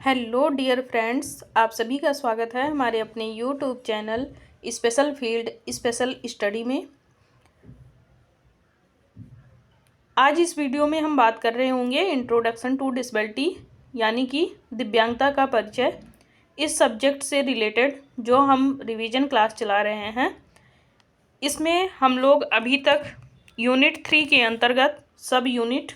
Hello dear friends, आप सभी का स्वागत है हमारे अपने YouTube channel special field special study में। आज इस वीडियो में हम बात कर रहे होंगे इंट्रोडक्शन टू डिसेबिलिटी यानी कि दिव्यांगता का परिचय। इस सब्जेक्ट से रिलेटेड जो हम रिवीजन क्लास चला रहे हैं, इसमें हम लोग अभी तक यूनिट 3 के अंतर्गत सब यूनिट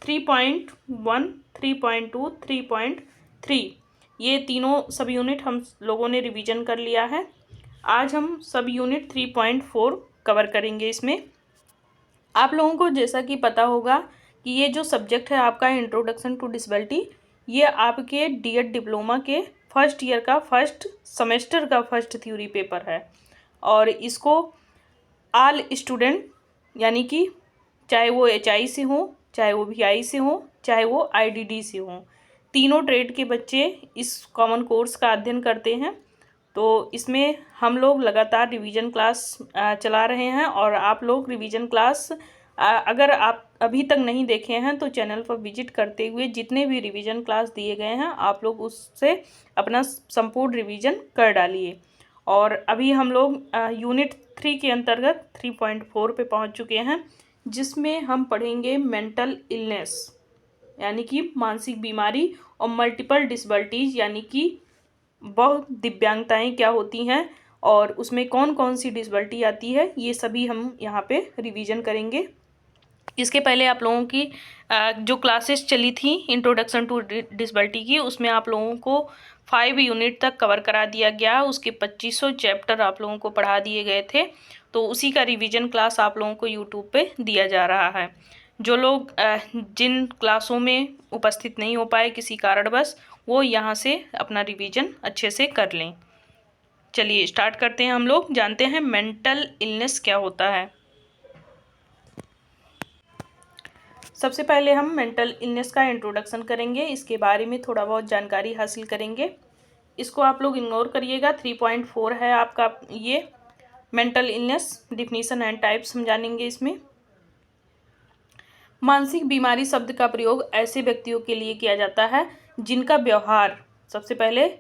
3.1, 3.2, 3.3 ये तीनों सब यूनिट हम लोगों ने रिवीजन कर लिया है। आज हम सब यूनिट 3.4 कवर करेंगे। इसमें आप लोगों को जैसा कि पता होगा कि ये जो सब्जेक्ट है आपका इंट्रोडक्शन टू डिसेबिलिटी, ये आपके डीएड डिप्लोमा के फर्स्ट ईयर का फर्स्ट सेमेस्टर का फर्स्ट थ्योरी पेपर है। और इसको ऑल स्टूडेंट यानी कि चाहे वो HI से हो, चाहे वो VI से हो, चाहे वो IDD से हो, तीनों ट्रेड के बच्चे इस कॉमन कोर्स का अध्ययन करते हैं। तो इसमें हम लोग लगातार रिवीजन क्लास चला रहे हैं और आप लोग रिवीजन क्लास अगर आप अभी तक नहीं देखे हैं तो चैनल पर विजिट करते हुए जितने भी रिवीजन क्लास दिए गए हैं आप लोग उससे अपना संपूर्ण रिवीजन कर डालिए। और अभी हम लोग यूनिट 3 के अंतर्गत 3.4 पे पहुंच चुके हैं, जिसमें हम पढ़ेंगे मेंटल इलनेस यानी कि मानसिक बीमारी और मल्टीपल डिसेबिलिटीज़ यानी कि बहुत दिव्यांगताएं क्या होती हैं और उसमें कौन कौन सी डिसेबिलिटी आती है, ये सभी हम यहाँ पे रिवीजन करेंगे। इसके पहले आप लोगों की जो क्लासेस चली थी इंट्रोडक्शन टू डिसेबिलिटी की, उसमें आप लोगों को 5 यूनिट तक कवर करा दिया गया। उसके 2500 चैप्टर आप लोगों को पढ़ा दिए गए थे। तो उसी का रिवीजन क्लास आप लोगों को यूट्यूब पे दिया जा रहा है। जो लोग जिन क्लासों में उपस्थित नहीं हो पाए किसी कारणवश, वो यहाँ से अपना रिवीजन अच्छे से कर लें। चलिए स्टार्ट करते हैं। हम लोग जानते हैं मेंटल इलनेस क्या होता है। सबसे पहले हम मेंटल इलनेस का इंट्रोडक्शन करेंगे, इसके बारे में थोड़ा बहुत जानकारी हासिल करेंगे। इसको आप लोग इग्नोर करिएगा। 3.4 है आपका ये mental illness, definition and types हम जानेंगे इसमें। मानसिक बीमारी शब्द का प्रयोग ऐसे व्यक्तियों के लिए किया जाता है जिनका व्यवहार, सबसे पहले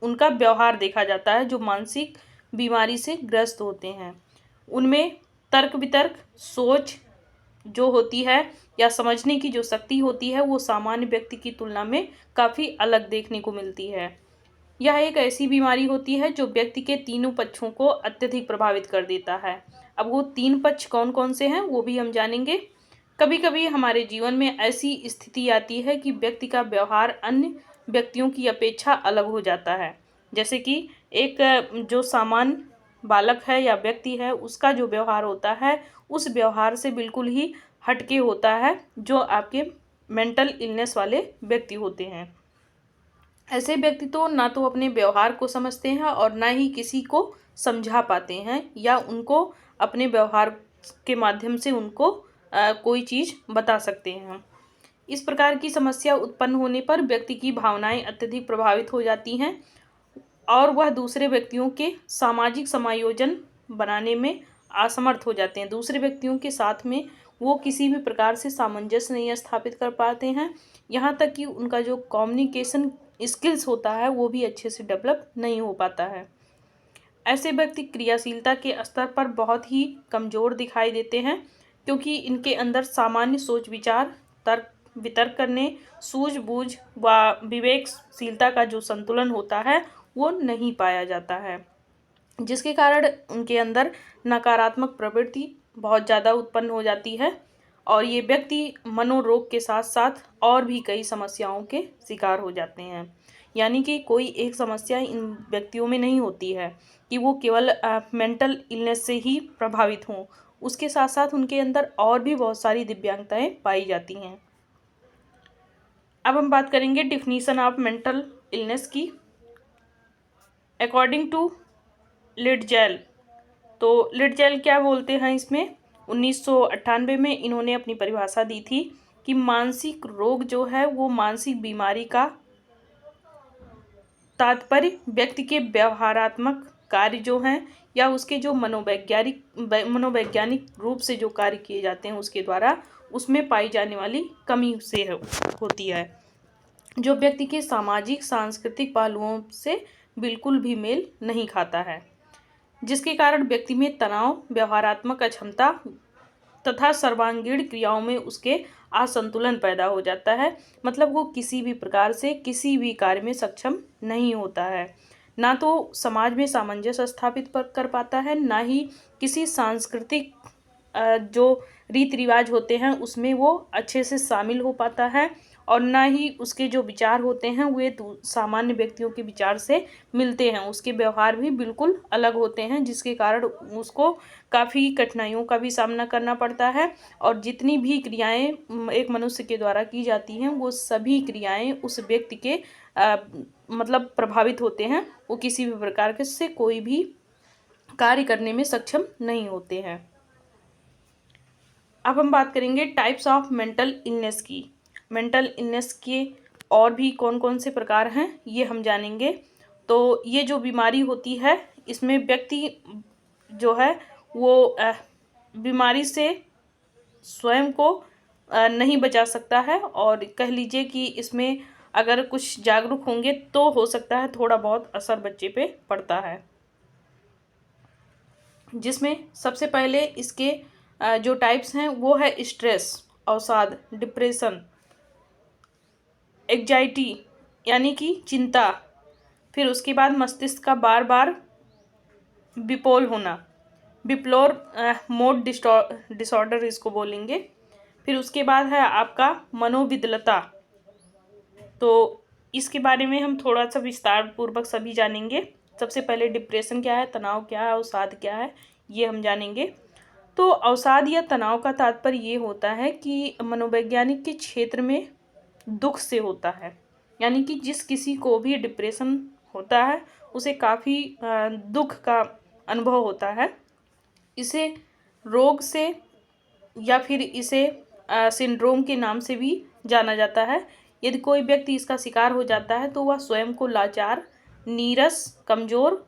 उनका व्यवहार देखा जाता है जो मानसिक बीमारी से ग्रस्त होते हैं। उनमें तर्क वितर्क सोच जो होती है या समझने की जो शक्ति होती है वो सामान्य व्यक्ति की तुलना में काफ़ी अलग देखने को मिलती है। यह एक ऐसी बीमारी होती है जो व्यक्ति के तीनों पक्षों को अत्यधिक प्रभावित कर देता है। अब वो 3 पक्ष कौन कौन से हैं वो भी हम जानेंगे। कभी कभी हमारे जीवन में ऐसी स्थिति आती है कि व्यक्ति का व्यवहार अन्य व्यक्तियों की अपेक्षा अलग हो जाता है। जैसे कि एक जो सामान्य बालक है या व्यक्ति है, उसका जो व्यवहार होता है उस व्यवहार से बिल्कुल ही हटके होता है जो आपके मेंटल इलनेस वाले व्यक्ति होते हैं। ऐसे व्यक्ति तो ना तो अपने व्यवहार को समझते हैं और ना ही किसी को समझा पाते हैं या उनको अपने व्यवहार के माध्यम से उनको कोई चीज़ बता सकते हैं। इस प्रकार की समस्या उत्पन्न होने पर व्यक्ति की भावनाएं अत्यधिक प्रभावित हो जाती हैं और वह दूसरे व्यक्तियों के सामाजिक समायोजन बनाने में असमर्थ हो जाते हैं। दूसरे व्यक्तियों के साथ में वो किसी भी प्रकार से सामंजस्य नहीं स्थापित कर पाते हैं। यहाँ तक कि उनका जो कम्युनिकेशन स्किल्स होता है वो भी अच्छे से डेवलप नहीं हो पाता है। ऐसे व्यक्ति क्रियाशीलता के स्तर पर बहुत ही कमज़ोर दिखाई देते हैं क्योंकि इनके अंदर सामान्य सोच विचार, तर्क वितर्क करने, सूझबूझ व विवेकशीलता का जो संतुलन होता है वो नहीं पाया जाता है, जिसके कारण उनके अंदर नकारात्मक प्रवृत्ति बहुत ज़्यादा उत्पन्न हो जाती है और ये व्यक्ति मनोरोग के साथ साथ और भी कई समस्याओं के शिकार हो जाते हैं। यानी कि कोई एक समस्या इन व्यक्तियों में नहीं होती है कि वो केवल मेंटल इलनेस से ही प्रभावित हों, उसके साथ साथ उनके अंदर और भी बहुत सारी दिव्यांगताएं पाई जाती हैं। अब हम बात करेंगे डिफिनीशन ऑफ मेंटल इलनेस की। अकॉर्डिंग टू लिटजेल, तो लिटजेल क्या बोलते हैं इसमें, 1998 में इन्होंने अपनी परिभाषा दी थी कि मानसिक रोग जो है वो मानसिक बीमारी का तात्पर्य व्यक्ति के व्यवहारात्मक कार्य जो हैं या उसके जो मनोवैज्ञानिक रूप से जो कार्य किए जाते हैं उसके द्वारा उसमें पाई जाने वाली कमी से होती है। जो व्यक्ति के सामाजिक सांस्कृतिक पहलुओं से बिल्कुल भी मेल नहीं खाता है, जिसके कारण व्यक्ति में तनाव, व्यवहारात्मक अक्षमता तथा सर्वांगीण क्रियाओं में उसके असंतुलन पैदा हो जाता है। मतलब वो किसी भी प्रकार से किसी भी कार्य में सक्षम नहीं होता है, ना तो समाज में सामंजस्य स्थापित कर पाता है, ना ही किसी सांस्कृतिक जो रीति रिवाज होते हैं उसमें वो अच्छे से शामिल हो पाता है, और ना ही उसके जो विचार होते हैं वे सामान्य व्यक्तियों के विचार से मिलते हैं। उसके व्यवहार भी बिल्कुल अलग होते हैं, जिसके कारण उसको काफ़ी कठिनाइयों का भी सामना करना पड़ता है, और जितनी भी क्रियाएं एक मनुष्य के द्वारा की जाती हैं वो सभी क्रियाएं उस व्यक्ति के मतलब प्रभावित होते हैं। वो किसी भी प्रकार के से कोई भी कार्य करने में सक्षम नहीं होते हैं। अब हम बात करेंगे टाइप्स ऑफ मेंटल इलनेस की। मेंटल इलनेस के और भी कौन कौन से प्रकार हैं ये हम जानेंगे। तो ये जो बीमारी होती है इसमें व्यक्ति जो है वो बीमारी से स्वयं को नहीं बचा सकता है, और कह लीजिए कि इसमें अगर कुछ जागरूक होंगे तो हो सकता है थोड़ा बहुत असर बच्चे पे पड़ता है। जिसमें सबसे पहले इसके जो टाइप्स हैं वो है स्ट्रेस, अवसाद, डिप्रेशन, एग्जाइटी यानी कि चिंता, फिर उसके बाद मस्तिष्क का बार बार बिपोल होना, बिपोलर मोड डिसऑर्डर इसको बोलेंगे। फिर उसके बाद है आपका मनोविदलता। तो इसके बारे में हम थोड़ा सा विस्तार पूर्वक सभी जानेंगे। सबसे पहले डिप्रेशन क्या है, तनाव क्या है, अवसाद क्या है, ये हम जानेंगे। तो अवसाद या तनाव का तात्पर्य ये होता है कि मनोवैज्ञानिक के क्षेत्र में दुख से होता है, यानी कि जिस किसी को भी डिप्रेशन होता है उसे काफ़ी दुख का अनुभव होता है। इसे रोग से या फिर इसे सिंड्रोम के नाम से भी जाना जाता है। यदि कोई व्यक्ति इसका शिकार हो जाता है तो वह स्वयं को लाचार, नीरस, कमज़ोर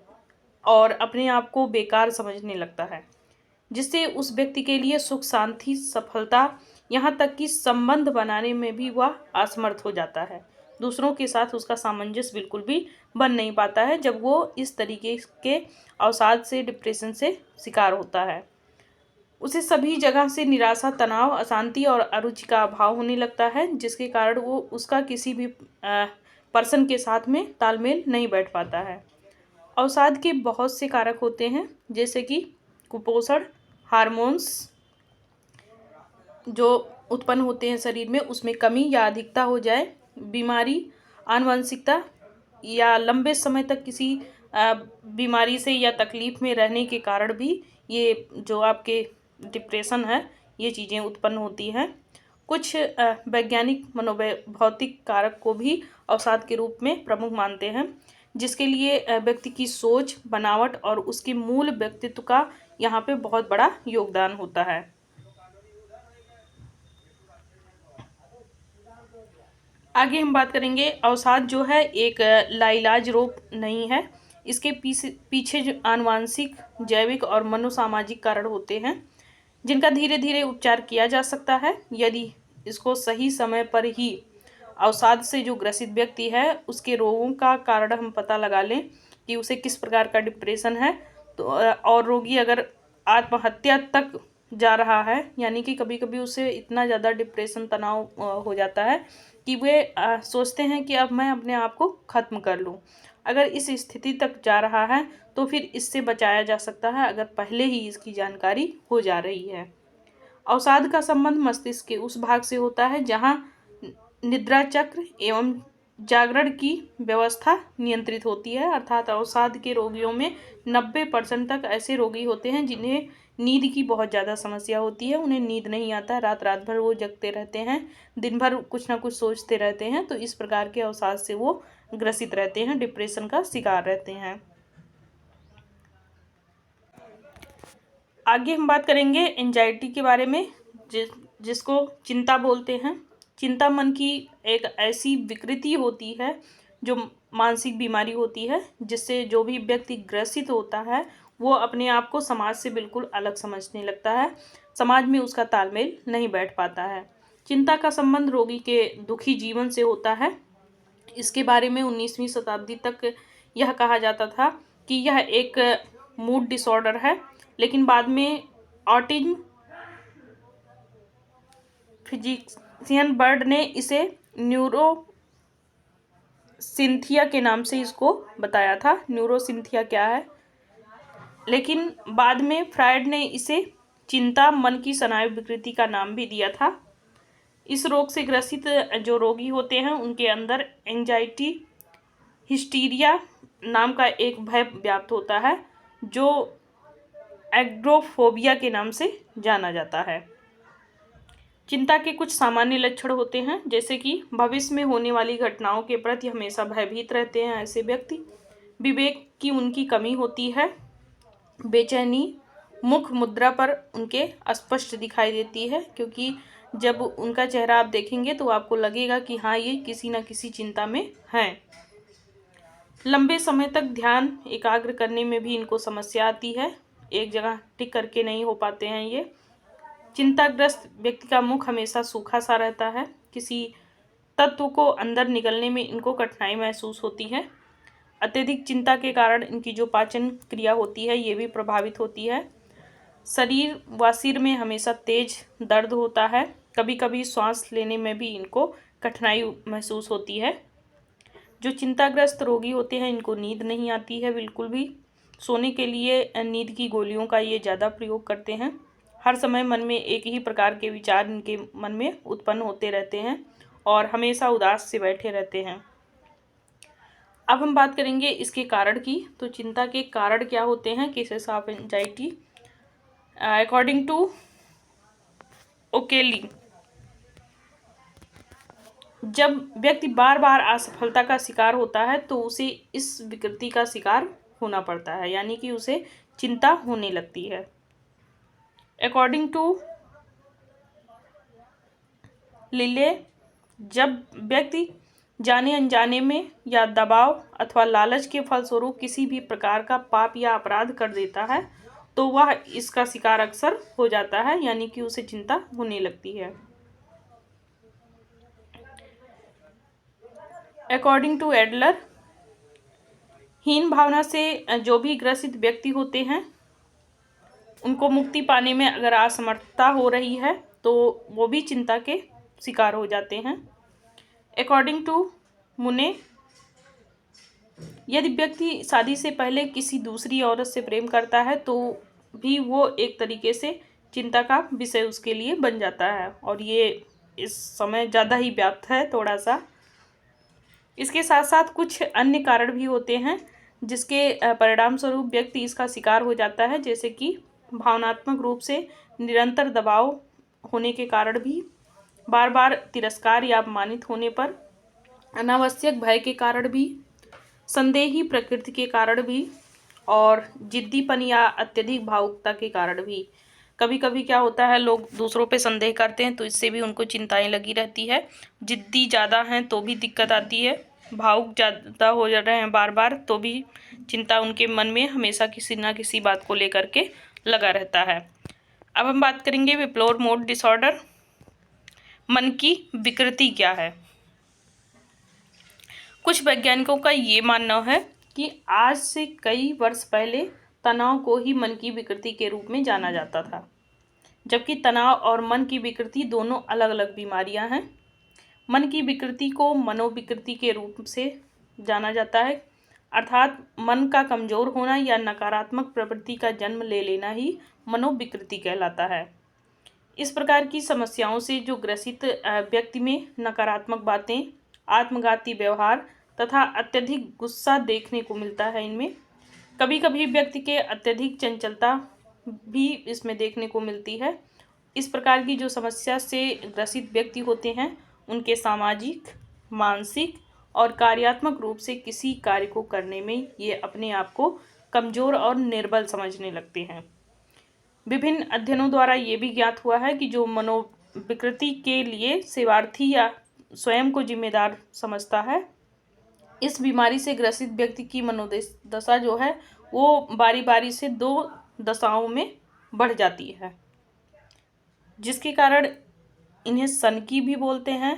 और अपने आप को बेकार समझने लगता है, जिससे उस व्यक्ति के लिए सुख, शांति, सफलता, यहाँ तक कि संबंध बनाने में भी वह असमर्थ हो जाता है। दूसरों के साथ उसका सामंजस्य बिल्कुल भी बन नहीं पाता है जब वो इस तरीके के अवसाद से, डिप्रेशन से शिकार होता है। उसे सभी जगह से निराशा, तनाव, अशांति और अरुचि का अभाव होने लगता है, जिसके कारण वो उसका किसी भी पर्सन के साथ में तालमेल नहीं बैठ पाता है। अवसाद के बहुत से कारक होते हैं, जैसे कि कुपोषण, हार्मोन्स जो उत्पन्न होते हैं शरीर में उसमें कमी या अधिकता हो जाए, बीमारी, आनुवंशिकता या लंबे समय तक किसी बीमारी से या तकलीफ में रहने के कारण भी ये जो आपके डिप्रेशन है ये चीज़ें उत्पन्न होती हैं। कुछ वैज्ञानिक मनोभौतिक कारक को भी अवसाद के रूप में प्रमुख मानते हैं, जिसके लिए व्यक्ति की सोच, बनावट और उसके मूल व्यक्तित्व का यहाँ पे बहुत बड़ा योगदान होता है। आगे हम बात करेंगे, अवसाद जो है एक लाइलाज रोग नहीं है। इसके पीछे जो आनुवांशिक, जैविक और मनोसामाजिक कारण होते हैं, जिनका धीरे धीरे उपचार किया जा सकता है। यदि इसको सही समय पर ही अवसाद से जो ग्रसित व्यक्ति है उसके रोगों का कारण हम पता लगा लें कि उसे किस प्रकार का डिप्रेशन है, तो और रोगी अगर आत्महत्या तक जा रहा है, यानी कि कभी कभी उसे इतना ज़्यादा डिप्रेशन, तनाव हो जाता है कि वे सोचते हैं कि अब मैं अपने आप को ख़त्म कर लूँ। अगर इस स्थिति तक जा रहा है तो फिर इससे बचाया जा सकता है अगर पहले ही इसकी जानकारी हो जा रही है। अवसाद का संबंध मस्तिष्क के उस भाग से होता है जहाँ निद्रा चक्र एवं जागरण की व्यवस्था नियंत्रित होती है। अर्थात अवसाद के रोगियों में 90% तक ऐसे रोगी होते हैं जिन्हें नींद की बहुत ज़्यादा समस्या होती है। उन्हें नींद नहीं आता, रात रात भर वो जगते रहते हैं, दिन भर कुछ ना कुछ सोचते रहते हैं। तो इस प्रकार के अवसाद से वो ग्रसित रहते हैं, डिप्रेशन का शिकार रहते हैं। आगे हम बात करेंगे एंजाइटी के बारे में, जिसको चिंता बोलते हैं। चिंता मन की एक ऐसी विकृति होती है जो मानसिक बीमारी होती है, जिससे जो भी व्यक्ति ग्रसित होता है वो अपने आप को समाज से बिल्कुल अलग समझने लगता है, समाज में उसका तालमेल नहीं बैठ पाता है। चिंता का संबंध रोगी के दुखी जीवन से होता है, इसके बारे में 19वीं शताब्दी तक यह कहा जाता था कि यह एक मूड डिसऑर्डर है, लेकिन बाद में ऑटिज्म फिजिशियन बर्ड ने इसे न्यूरोसिंथिया के नाम से इसको बताया था। न्यूरोसिंथिया क्या है? लेकिन बाद में फ्रायड ने इसे चिंता, मन की स्नायु विकृति का नाम भी दिया था। इस रोग से ग्रसित जो रोगी होते हैं उनके अंदर एंजाइटी हिस्टीरिया नाम का एक भय व्याप्त होता है, जो एग्रोफोबिया के नाम से जाना जाता है। चिंता के कुछ सामान्य लक्षण होते हैं, जैसे कि भविष्य में होने वाली घटनाओं के प्रति हमेशा भयभीत रहते हैं ऐसे व्यक्ति। विवेक की उनकी कमी होती है। बेचैनी मुख मुद्रा पर उनके स्पष्ट दिखाई देती है, क्योंकि जब उनका चेहरा आप देखेंगे तो आपको लगेगा कि हाँ, ये किसी न किसी चिंता में हैं। लंबे समय तक ध्यान एकाग्र करने में भी इनको समस्या आती है, एक जगह टिक करके नहीं हो पाते हैं ये। चिंताग्रस्त व्यक्ति का मुख हमेशा सूखा सा रहता है। किसी तत्व को अंदर निगलने में इनको कठिनाई महसूस होती है। अत्यधिक चिंता के कारण इनकी जो पाचन क्रिया होती है ये भी प्रभावित होती है। शरीर व सिर में हमेशा तेज दर्द होता है। कभी कभी सांस लेने में भी इनको कठिनाई महसूस होती है। जो चिंताग्रस्त रोगी होते हैं इनको नींद नहीं आती है बिल्कुल भी। सोने के लिए नींद की गोलियों का ये ज़्यादा प्रयोग करते हैं। हर समय मन में एक ही प्रकार के विचार इनके मन में उत्पन्न होते रहते हैं और हमेशा उदास से बैठे रहते हैं। अब हम बात करेंगे इसके कारण की। तो चिंता के कारण क्या होते हैं? Causes of anxiety according to ओकेली, जब व्यक्ति बार बार असफलता का शिकार होता है तो उसे इस विकृति का शिकार होना पड़ता है, यानी कि उसे चिंता होने लगती है। अकॉर्डिंग टू लिले, जब व्यक्ति जाने अनजाने में या दबाव अथवा लालच के फलस्वरूप किसी भी प्रकार का पाप या अपराध कर देता है तो वह इसका शिकार अक्सर हो जाता है, यानी कि उसे चिंता होने लगती है। अकॉर्डिंग टू एडलर, हीन भावना से जो भी ग्रसित व्यक्ति होते हैं उनको मुक्ति पाने में अगर असमर्थता हो रही है तो वो भी चिंता के शिकार हो जाते हैं। अकॉर्डिंग टू मुने, यदि व्यक्ति शादी से पहले किसी दूसरी औरत से प्रेम करता है तो भी वो एक तरीके से चिंता का विषय उसके लिए बन जाता है, और ये इस समय ज़्यादा ही व्याप्त है थोड़ा सा। इसके साथ साथ कुछ अन्य कारण भी होते हैं जिसके परिणाम स्वरूप व्यक्ति इसका शिकार हो जाता है, जैसे कि भावनात्मक रूप से निरंतर दबाव होने के कारण भी, बार बार तिरस्कार या अपमानित होने पर, अनावश्यक भय के कारण भी, संदेही प्रकृति के कारण भी, और जिद्दीपन या अत्यधिक भावुकता के कारण भी। कभी कभी क्या होता है, लोग दूसरों पे संदेह करते हैं तो इससे भी उनको चिंताएं लगी रहती है। जिद्दी ज़्यादा हैं तो भी दिक्कत आती है। भावुक ज़्यादा हो जा रहे हैं बार बार तो भी चिंता उनके मन में हमेशा किसी ना किसी बात को लेकर के लगा रहता है। अब हम बात करेंगे बिपोलर मूड डिसऑर्डर, मन की विकृति क्या है। कुछ वैज्ञानिकों का ये मानना है कि आज से कई वर्ष पहले तनाव को ही मन की विकृति के रूप में जाना जाता था, जबकि तनाव और मन की विकृति दोनों अलग अलग बीमारियां हैं। मन की विकृति को मनोविकृति के रूप से जाना जाता है, अर्थात मन का कमजोर होना या नकारात्मक प्रवृत्ति का जन्म ले लेना ही मनोविकृति कहलाता है। इस प्रकार की समस्याओं से जो ग्रसित व्यक्ति में नकारात्मक बातें, आत्मघाती व्यवहार तथा अत्यधिक गुस्सा देखने को मिलता है। इनमें कभी कभी व्यक्ति के अत्यधिक चंचलता भी इसमें देखने को मिलती है। इस प्रकार की जो समस्या से ग्रसित व्यक्ति होते हैं उनके सामाजिक, मानसिक और कार्यात्मक रूप से किसी कार्य को करने में ये अपने आप को कमजोर और निर्बल समझने लगते हैं। विभिन्न अध्ययनों द्वारा ये भी ज्ञात हुआ है कि जो मनोविकृति के लिए सेवार्थी या स्वयं को जिम्मेदार समझता है, इस बीमारी से ग्रसित व्यक्ति की मनोदशा जो है वो बारी बारी से 2 दशाओं में बढ़ जाती है, जिसके कारण इन्हें सनकी भी बोलते हैं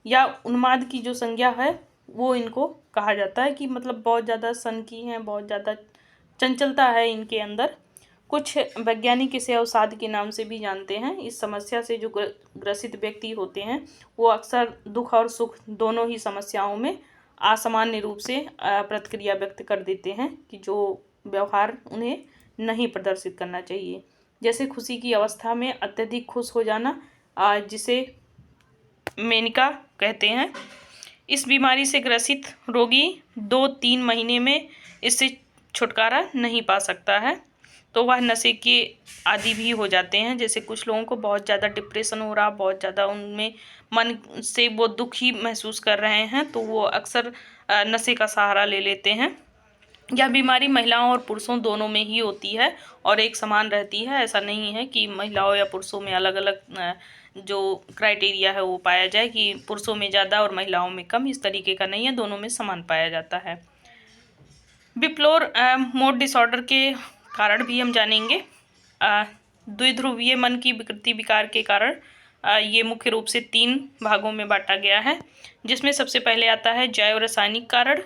या उन्माद की जो संज्ञा है वो इनको कहा जाता है कि मतलब बहुत ज़्यादा सनकी हैं, बहुत ज़्यादा चंचलता है इनके अंदर। कुछ वैज्ञानिक इसे अवसाद के नाम से भी जानते हैं। इस समस्या से जो ग्रसित व्यक्ति होते हैं वो अक्सर दुख और सुख दोनों ही समस्याओं में असामान्य रूप से प्रतिक्रिया व्यक्त कर देते हैं कि जो व्यवहार उन्हें नहीं प्रदर्शित करना चाहिए। जैसे खुशी की अवस्था में अत्यधिक खुश हो जाना, जिसे मेनिका कहते हैं। इस बीमारी से ग्रसित रोगी 2-3 महीने में इससे छुटकारा नहीं पा सकता है, तो वह नशे के आदी भी हो जाते हैं। जैसे कुछ लोगों को बहुत ज़्यादा डिप्रेशन हो रहा, बहुत ज़्यादा उनमें मन से वो दुखी महसूस कर रहे हैं, तो वो अक्सर नशे का सहारा ले लेते हैं। यह बीमारी महिलाओं और पुरुषों दोनों में ही होती है और एक समान रहती है। ऐसा नहीं है कि महिलाओं या पुरुषों में अलग अलग जो क्राइटेरिया है वो पाया जाए कि पुरुषों में ज़्यादा और महिलाओं में कम, इस तरीके का नहीं है, दोनों में समान पाया जाता है। बिपोलर मूड डिसऑर्डर के कारण भी हम जानेंगे। द्विध्रुवीय मन की विकृति विकार के कारण ये मुख्य रूप से 3 भागों में बांटा गया है, जिसमें सबसे पहले आता है जैव रासायनिक कारण,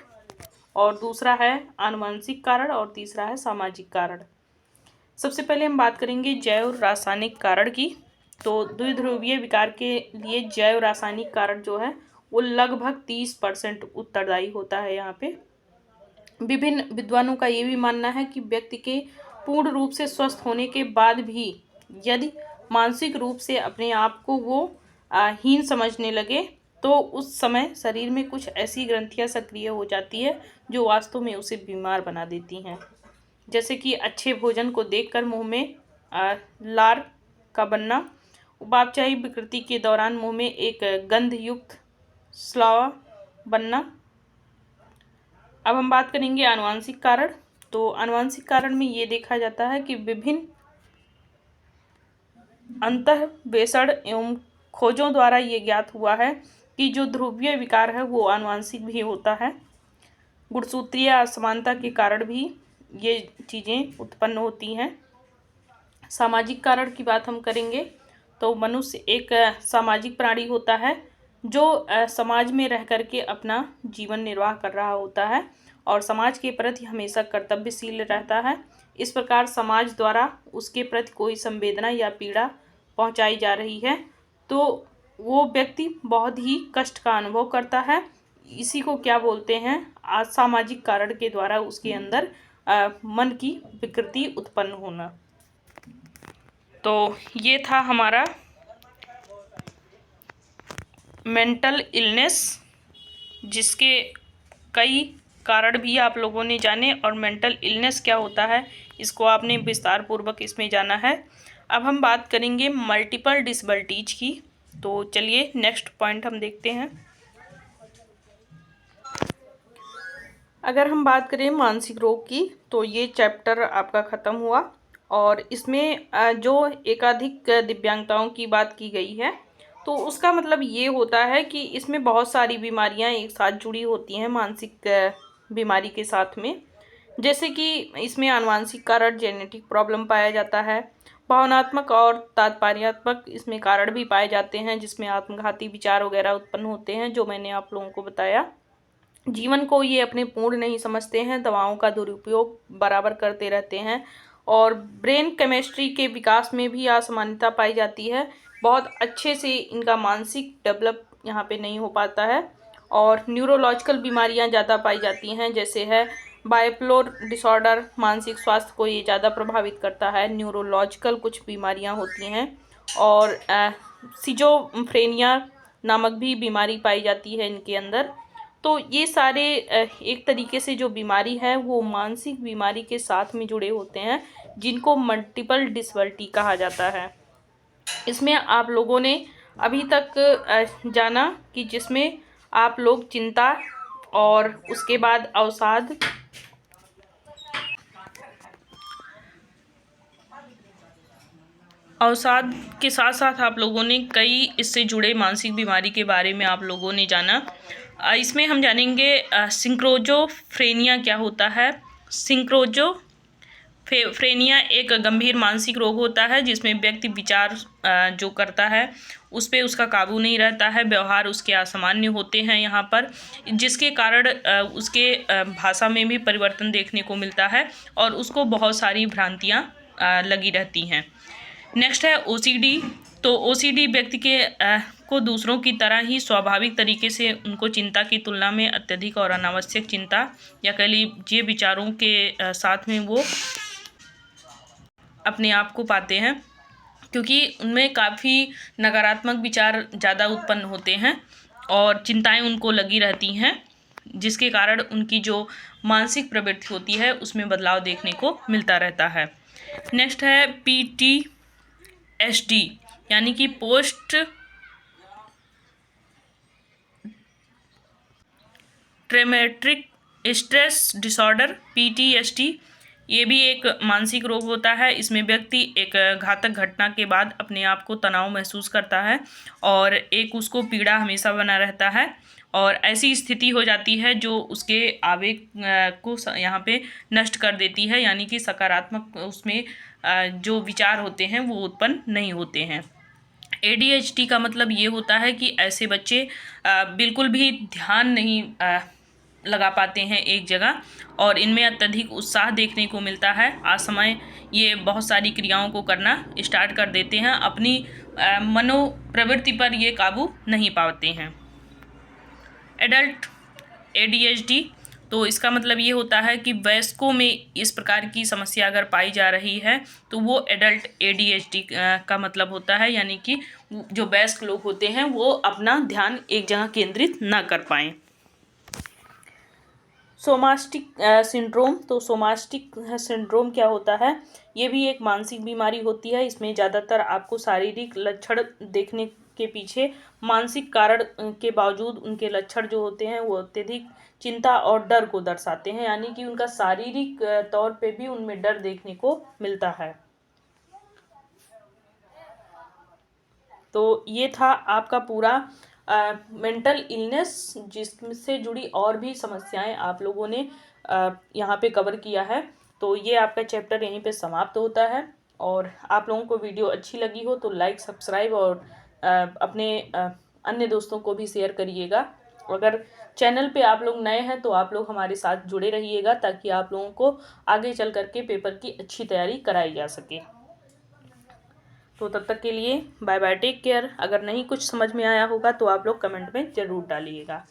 और दूसरा है आनुवंशिक कारण, और तीसरा है सामाजिक कारण। सबसे पहले हम बात करेंगे जैव रासायनिक कारण की। तो द्विध्रुवीय विकार के लिए जैव रासायनिक कारण जो है वो लगभग 30% उत्तरदायी होता है। यहाँ पे विभिन्न विद्वानों का ये भी मानना है कि व्यक्ति के पूर्ण रूप से स्वस्थ होने के बाद भी यदि मानसिक रूप से अपने आप को वो हीन समझने लगे, तो उस समय शरीर में कुछ ऐसी ग्रंथियां सक्रिय हो जाती है जो वास्तव में उसे बीमार बना देती हैं। जैसे कि अच्छे भोजन को देखकर मुंह में लार का बनना, उपापचयी विकृति के दौरान मुंह में एक गंध युक्त स्लावा बनना। अब हम बात करेंगे आनुवंशिक कारण। तो आनुवंशिक कारण में ये देखा जाता है कि विभिन्न अंतःवेषण एवं खोजों द्वारा ये ज्ञात हुआ है कि जो ध्रुवीय विकार है वो आनुवंशिक भी होता है। गुणसूत्रीय असमानता के कारण भी ये चीज़ें उत्पन्न होती हैं। सामाजिक कारण की बात हम करेंगे तो मनुष्य एक सामाजिक प्राणी होता है जो समाज में रह करके अपना जीवन निर्वाह कर रहा होता है और समाज के प्रति हमेशा कर्तव्यशील रहता है। इस प्रकार समाज द्वारा उसके प्रति कोई संवेदना या पीड़ा पहुंचाई जा रही है तो वो व्यक्ति बहुत ही कष्ट का अनुभव करता है। इसी को क्या बोलते हैं, असामाजिक कारण के द्वारा उसके अंदर मन की विकृति उत्पन्न होना। तो ये था हमारा मेंटल इलनेस, जिसके कई कारण भी आप लोगों ने जाने और मेंटल इलनेस क्या होता है इसको आपने विस्तार पूर्वक इसमें जाना है। अब हम बात करेंगे मल्टीपल डिसेबिलिटीज की। तो चलिए नेक्स्ट पॉइंट हम देखते हैं। अगर हम बात करें मानसिक रोग की तो ये चैप्टर आपका ख़त्म हुआ और इसमें जो एकाधिक दिव्यांगताओं की बात की गई है तो उसका मतलब ये होता है कि इसमें बहुत सारी बीमारियां एक साथ जुड़ी होती हैं मानसिक बीमारी के साथ में। जैसे कि इसमें आनुवंशिक कारण जेनेटिक प्रॉब्लम पाया जाता है, भावनात्मक और तात्पर्यात्मक इसमें कारण भी पाए जाते हैं जिसमें आत्मघाती विचार वगैरह उत्पन्न होते हैं, जो मैंने आप लोगों को बताया। जीवन को ये अपने पूर्ण नहीं समझते हैं, दवाओं का दुरुपयोग बराबर करते रहते हैं और ब्रेन केमिस्ट्री के विकास में भी असमानता पाई जाती है। बहुत अच्छे से इनका मानसिक डेवलप यहाँ पे नहीं हो पाता है और न्यूरोलॉजिकल बीमारियाँ ज़्यादा पाई जाती हैं, जैसे है बाइपोलर डिसऑर्डर। मानसिक स्वास्थ्य को ये ज़्यादा प्रभावित करता है। न्यूरोलॉजिकल कुछ बीमारियाँ होती हैं और सिजोफ्रेनिया नामक भी बीमारी पाई जाती है इनके अंदर। तो ये सारे एक तरीके से जो बीमारी है वो मानसिक बीमारी के साथ में जुड़े होते हैं, जिनको मल्टीपल डिसेबिलिटी कहा जाता है। इसमें आप लोगों ने अभी तक जाना कि जिसमें आप लोग चिंता और उसके बाद अवसाद, के साथ साथ आप लोगों ने कई इससे जुड़े मानसिक बीमारी के बारे में आप लोगों ने जाना। इसमें हम जानेंगे सिंक्रोजोफ्रेनिया क्या होता है। फ्रेनिया एक गंभीर मानसिक रोग होता है जिसमें व्यक्ति विचार जो करता है उस पर उसका काबू नहीं रहता है, व्यवहार उसके असामान्य होते हैं यहाँ पर, जिसके कारण उसके भाषा में भी परिवर्तन देखने को मिलता है और उसको बहुत सारी भ्रांतियाँ लगी रहती हैं। नेक्स्ट है ओसीडी। तो ओसीडी व्यक्ति को दूसरों की तरह ही स्वाभाविक तरीके से उनको चिंता की तुलना में अत्यधिक और अनावश्यक चिंता या कह लीजिए विचारों के साथ में वो अपने आप को पाते हैं, क्योंकि उनमें काफ़ी नकारात्मक विचार ज़्यादा उत्पन्न होते हैं और चिंताएं उनको लगी रहती हैं, जिसके कारण उनकी जो मानसिक प्रवृत्ति होती है उसमें बदलाव देखने को मिलता रहता है। नेक्स्ट है PTSD यानी कि post traumatic stress disorder, PTSD। ये भी एक मानसिक रोग होता है। इसमें व्यक्ति एक घातक घटना के बाद अपने आप को तनाव महसूस करता है और एक उसको पीड़ा हमेशा बना रहता है और ऐसी स्थिति हो जाती है जो उसके आवेग को यहाँ पे नष्ट कर देती है, यानी कि सकारात्मक उसमें जो विचार होते हैं वो उत्पन्न नहीं होते हैं। ADHD का मतलब ये होता है कि ऐसे बच्चे बिल्कुल भी ध्यान नहीं लगा पाते हैं एक जगह और इनमें अत्यधिक उत्साह देखने को मिलता है। असमय ये बहुत सारी क्रियाओं को करना स्टार्ट कर देते हैं, अपनी मनोप्रवृत्ति पर ये काबू नहीं पाते हैं। एडल्ट ADHD, तो इसका मतलब ये होता है कि वयस्कों में इस प्रकार की समस्या अगर पाई जा रही है तो वो एडल्ट ADHD का मतलब होता है, यानी कि जो वयस्क लोग होते हैं वो अपना ध्यान एक जगह केंद्रित ना कर पाएँ। सोमास्टिक सिंड्रोम। तो सोमास्टिक सिंड्रोम क्या होता है? ये भी एक मानसिक बीमारी होती है। इसमें ज़्यादातर आपको शारीरिक लक्षण देखने के पीछे मानसिक कारण के बावजूद उनके लक्षण जो होते हैं वो अत्यधिक चिंता और डर को दर्शाते हैं, यानी कि उनका शारीरिक तौर पे भी उनमें डर देखने को मिलता है। तो ये था आपका पूरा मेंटल इलनेस, जिससे जुड़ी और भी समस्याएं आप लोगों ने यहाँ पे कवर किया है। तो ये आपका चैप्टर यहीं पे समाप्त होता है और आप लोगों को वीडियो अच्छी लगी हो तो लाइक, सब्सक्राइब और अपने अन्य दोस्तों को भी शेयर करिएगा। अगर चैनल पे आप लोग नए हैं तो आप लोग हमारे साथ जुड़े रहिएगा ताकि आप लोगों को आगे चल करके पेपर की अच्छी तैयारी कराई जा सके। तो तब तक के लिए बाय बाय, टेक केयर। अगर नहीं कुछ समझ में आया होगा तो आप लोग कमेंट में ज़रूर डालिएगा।